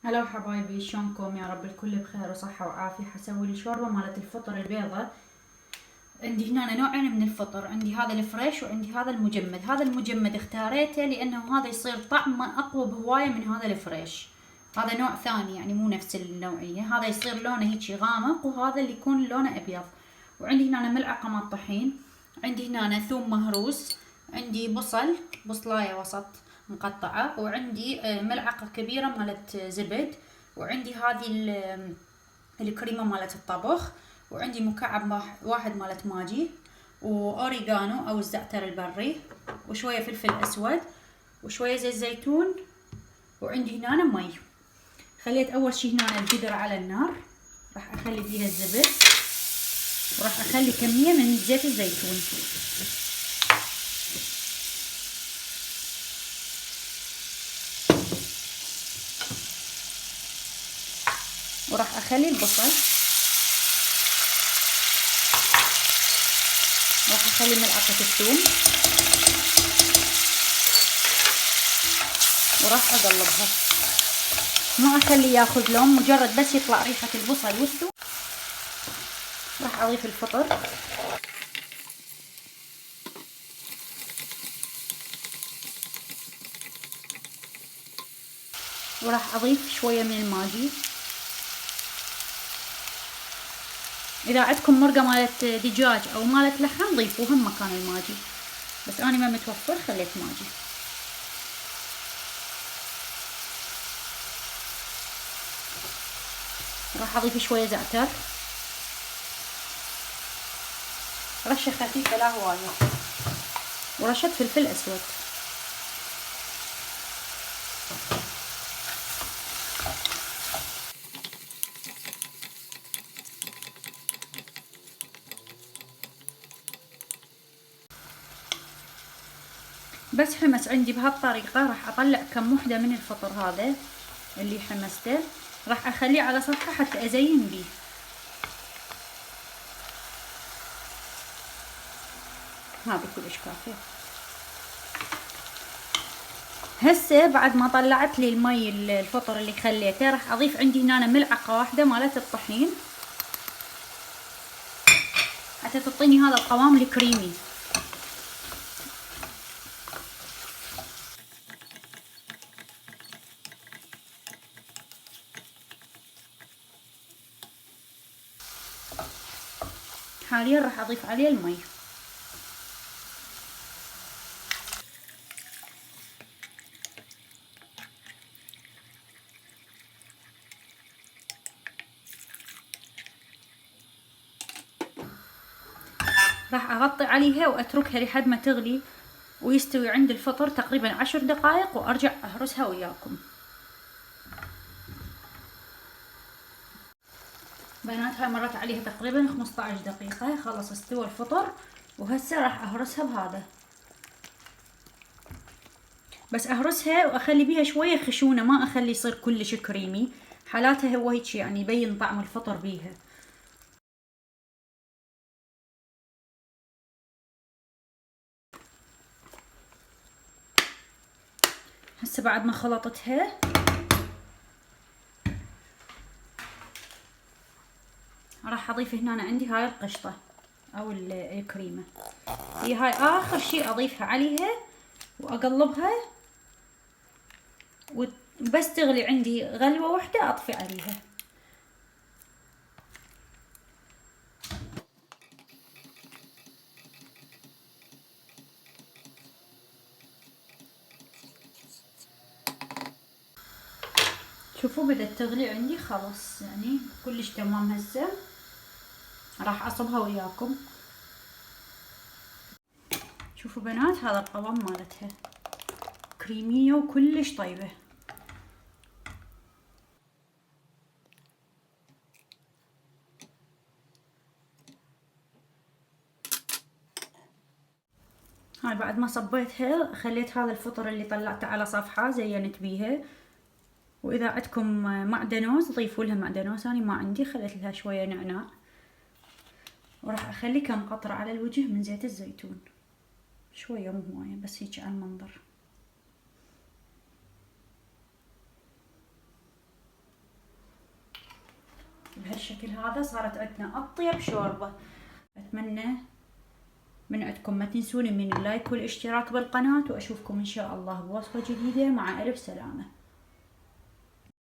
هلا حبايبي، شلونكم؟ يا رب الكل بخير وصحة وعافية. حسوي الشوربة مالت الفطر البيضة. عندي هنا نوعين من الفطر، عندي هذا الفريش وعندي هذا المجمد. هذا المجمد اختاريته لانه هذا يصير طعمه اقوى بهواية من هذا الفريش. هذا نوع ثاني يعني مو نفس النوعية، هذا يصير لونه هيجي غامق وهذا اللي يكون لونه ابيض. وعندي هنا ملعقة مال طحين، عندي هنا ثوم مهروس، عندي بصلاية وسط مقطعة، وعندي ملعقة كبيرة مالت زبد، وعندي هذه الكريمة مالت الطبخ، وعندي مكعب واحد مالت ماجي، وأوريغانو أو الزعتر البري، وشوية فلفل أسود، وشوية زيت زيتون، وعندي هنا مي. خليت أول شي هنا القدرة على النار، راح أخلي فيها الزبد، وراح أخلي كمية من زيت الزيتون، وراح أخلي البصل، راح أخلي ملعقة الثوم، وراح أقلبها. ما أخلي ياخذ لون، مجرد بس يطلع ريحة البصل والثوم. راح أضيف الفطر، وراح أضيف شوية من الماجي. إذا عندكم مرقة مالت دجاج أو مالت لحم ضيفوها مكان الماجي، بس أنا ما متوفر خليت ماجي. راح أضيف شوية زعتر، رشة خفيفة لا هواية، ورشة فلفل أسود. بس حمس عندي بهالطريقة، راح أطلع كم وحدة من الفطر هذا اللي حمسته، راح أخليه على صفحة حتى أزين بيه. هذا كلش كافي. هسه بعد ما طلعت لي المي الفطر اللي خليته، راح أضيف عندي هنا ملعقة واحدة مالت الطحين حتى تعطيني هذا القوام الكريمي. حاليا راح أضيف عليه المي. راح أغطي عليها وأتركها لحد ما تغلي ويستوي عند الفطر تقريبا 10 دقائق، وأرجع أهرسها وياكم. بنات هاي مرت عليها تقريبا 15 دقيقة، خلص استوى الفطر، وهسه راح أهرسها بهذا. بس أهرسها وأخلي بيها شوية خشونة، ما أخلي يصير كلش كريمي، حالاتها هو هيك يعني يبين طعم الفطر بيها. هسه بعد ما خلطتها راح اضيف هنا عندي هاي القشطة او الكريمة، هي هاي اخر شي اضيفها عليها، واقلبها وبس تغلي عندي غلوة واحدة اطفي عليها. شوفوا بدأت تغلي عندي خلاص، يعني كلش تمام. هسه راح اصبها وياكم. شوفوا بنات هذا القوام مالتها كريمية وكلش طيبة. هاي بعد ما صبيتها خليت هذا الفطر اللي طلعته على صفحة زينت بيها. واذا عندكم معدنوس ضيفوا لها معدنوس، انا ما عندي، خليت لها شوية نعناع. وراح اخلي كم قطرة على الوجه من زيت الزيتون، شوية مو هواية، بس هيك على المنظر. بهالشكل هذا صارت عندنا أطيب شوربة. أتمنى من عندكم ما تنسوني من اللايك والاشتراك بالقناة، وأشوفكم إن شاء الله بوصفة جديدة. مع ألف سلامة.